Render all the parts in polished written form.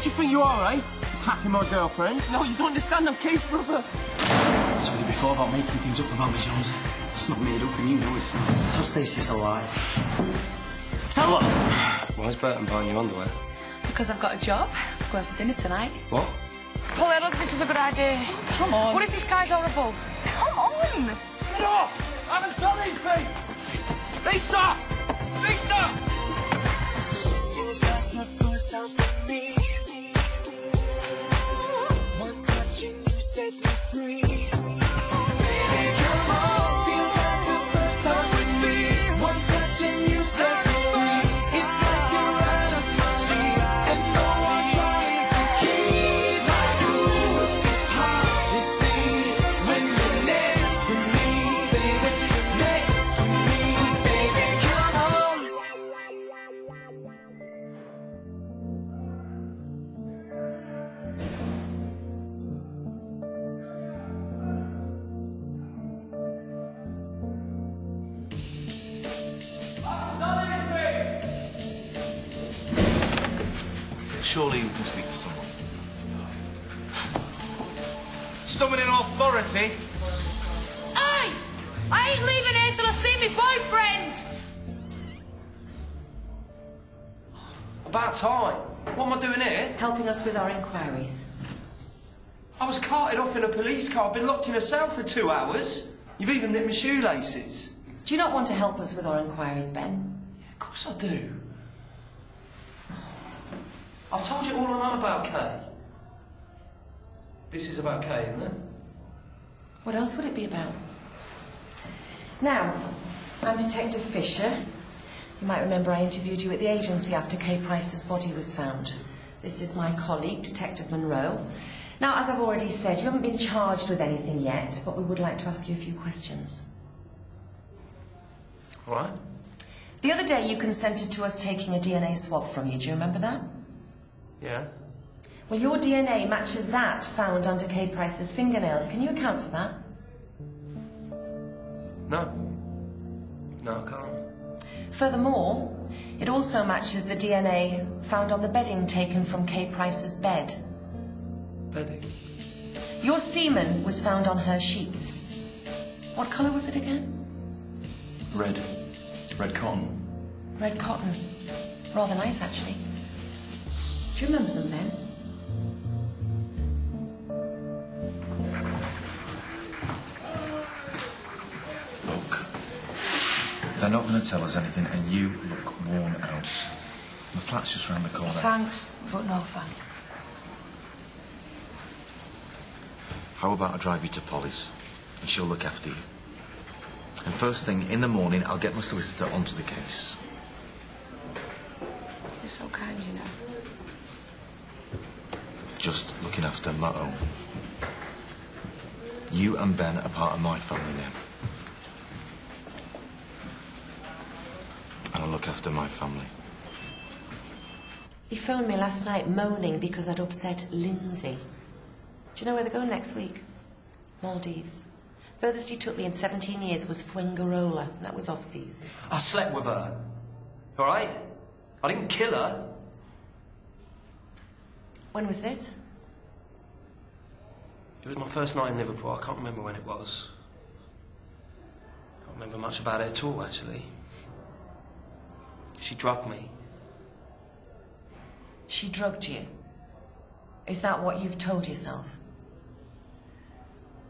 do you think you are, eh? Attacking my girlfriend? No, you don't understand. I'm Kay's brother. I told you before about making things up about me, Jones. It's not made up and you know it's not. Tell Stacey it's a lie. Tell her! Why is Burton buying you underwear? Because I've got a job. Going for dinner tonight. What? Polly, I don't think this is a good idea. Come on. What if this guy's horrible? Come on! Get off! I haven't done anything! Lisa! Lisa! Feels like the first time for me. One touch and you set me free. Baby, come on. Feels like the first time with me. One touch and you set me free. It's like you're out of my league. And no one trying to keep my cool. It's hard to see when you're next to me, baby. Next to me, baby. Come on. Surely you can speak to someone. Someone in authority? Hey! I ain't leaving here till I see my boyfriend! About time. What am I doing here? Helping us with our inquiries. I was carted off in a police car. I've been locked in a cell for 2 hours. You've even nicked my shoelaces. Do you not want to help us with our inquiries, Ben? Yeah, of course I do. I've told you all I know about Kay. This is about Kay, isn't it? What else would it be about? Now, I'm Detective Fisher. You might remember I interviewed you at the agency after Kay Price's body was found. This is my colleague, Detective Monroe. Now, as I've already said, you haven't been charged with anything yet, but we would like to ask you a few questions. All right. The other day you consented to us taking a DNA swab from you. Do you remember that? Yeah. Well, your DNA matches that found under Kay Price's fingernails. Can you account for that? No. No, I can't. Furthermore, it also matches the DNA found on the bedding taken from Kay Price's bed. Bedding? Your semen was found on her sheets. What colour was it again? Red. Red cotton. Red cotton. Rather nice, actually. Do you remember them, Ben? Look. They're not going to tell us anything, and you look worn out. The flat's just round the corner. Thanks, but no thanks. How about I drive you to Polly's, and she'll look after you. And first thing in the morning, I'll get my solicitor onto the case. You're so kind, you know. Just looking after my own. You and Ben are part of my family now. And I look after my family. He phoned me last night moaning because I'd upset Lindsay. Do you know where they're going next week? Maldives. Furthest he took me in 17 years was Fuengirola, and that was off-season. I slept with her. All right? I didn't kill her. When was this? It was my first night in Liverpool. I can't remember when it was. Can't remember much about it at all, actually. She drugged me. She drugged you? Is that what you've told yourself?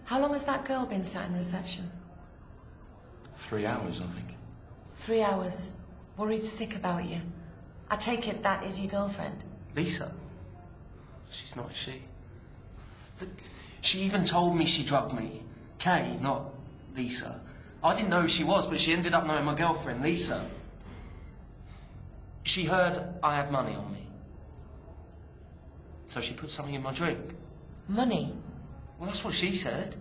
How long has that girl been sat in reception? 3 hours, I think. 3 hours. Worried sick about you. I take it that is your girlfriend? Lisa? She's not, is she? She even told me she drugged me. Kay, not Lisa. I didn't know who she was, but she ended up knowing my girlfriend, Lisa. She heard I had money on me. So she put something in my drink. Money? Well, that's what she said.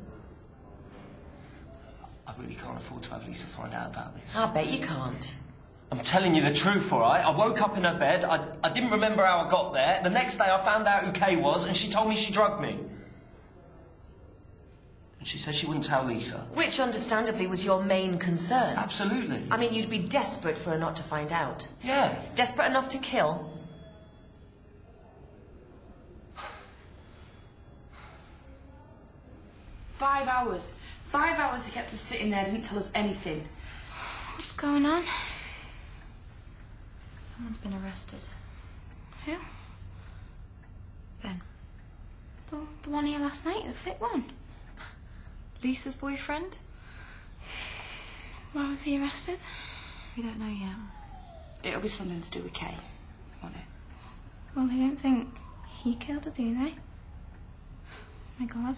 I really can't afford to have Lisa find out about this. I bet you can't. I'm telling you the truth, all right? I woke up in her bed. I didn't remember how I got there. The next day I found out who Kay was, and she told me she drugged me. And she said she wouldn't tell Lisa. Which, understandably, was your main concern. Absolutely. I mean, you'd be desperate for her not to find out. Yeah. Desperate enough to kill? 5 hours. 5 hours he kept us sitting there, didn't tell us anything. What's going on? Someone's been arrested. Who? Ben. The one here last night, the fit one. Lisa's boyfriend? Why was he arrested? We don't know yet. It'll be something to do with Kay, won't it? Well, they don't think he killed her, do they? Oh my God.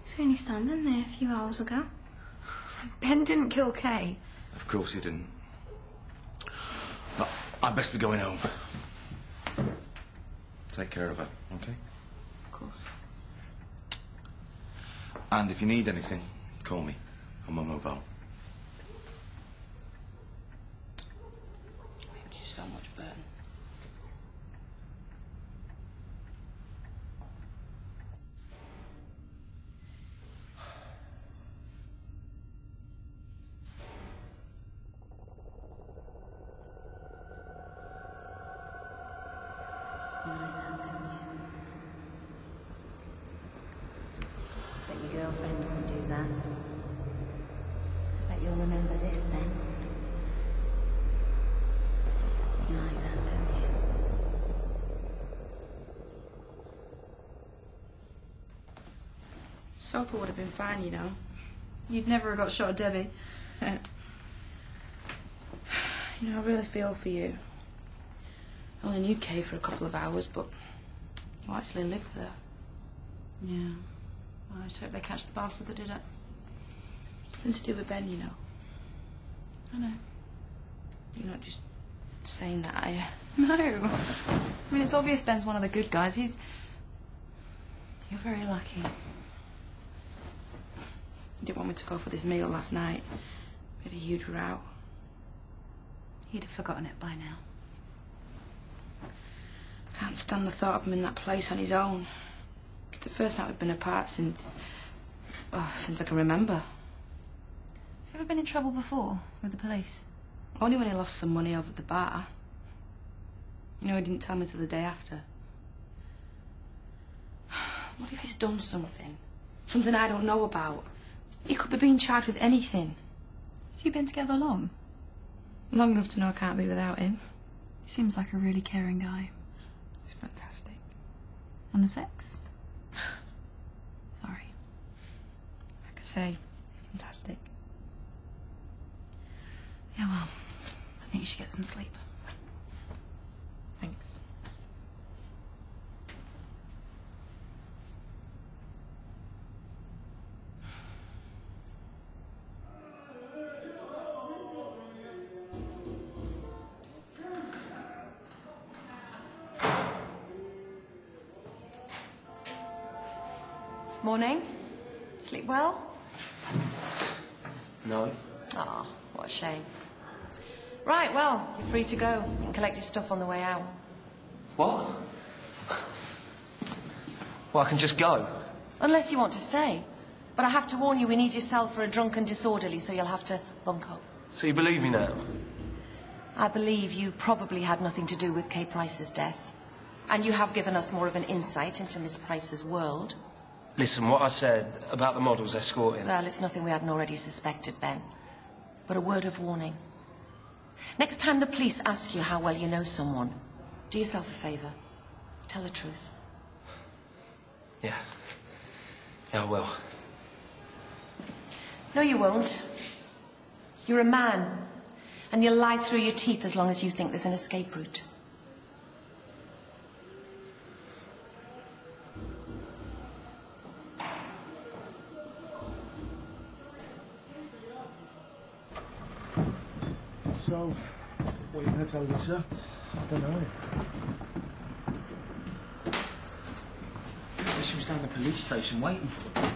He was only standing there a few hours ago. Ben didn't kill Kay. Of course he didn't. But I'd best be going home. Take care of her, okay? Of course. And if you need anything, call me on my mobile. Thank you so much, Ben. Bet your girlfriend doesn't do that. Bet you'll remember this, Ben. You like that, don't you? Sofa would have been fine, you know. You'd never have got shot at Debbie. You know, I really feel for you. I only knew Kay for a couple of hours, but you actually lived with her. Yeah. Well, I just hope they catch the bastard that did it. Nothing to do with Ben, you know. I know. You're not just saying that, are you? No. I mean, it's obvious Ben's one of the good guys. You're very lucky. You didn't want me to go for this meal last night. We had a huge row. He'd have forgotten it by now. I can't stand the thought of him in that place on his own. It's the first night we've been apart since I can remember. Has he ever been in trouble before with the police? Only when he lost some money over the bar. You know, he didn't tell me till the day after. What if he's done something? Something I don't know about? He could be being charged with anything. So you've been together long? Long enough to know I can't be without him. He seems like a really caring guy. He's fantastic. And the sex? Sorry. Like I say, he's fantastic. Yeah, well, I think you should get some sleep. Thanks. Morning. Sleep well? No. Ah, what a shame. Right, well, you're free to go. You can collect your stuff on the way out. What? Well, I can just go. Unless you want to stay. But I have to warn you, we need your cell for a drunken disorderly, so you'll have to bunk up. So you believe me now? I believe you probably had nothing to do with Kay Price's death. And you have given us more of an insight into Miss Price's world. Listen, what I said about the models escorting... Well, it's nothing we hadn't already suspected, Ben. But a word of warning. Next time the police ask you how well you know someone, do yourself a favour. Tell the truth. Yeah. Yeah, I will. No, you won't. You're a man. And you'll lie through your teeth as long as you think there's an escape route. So, what are you going to tell Lisa? I don't know. She was down the police station waiting for me.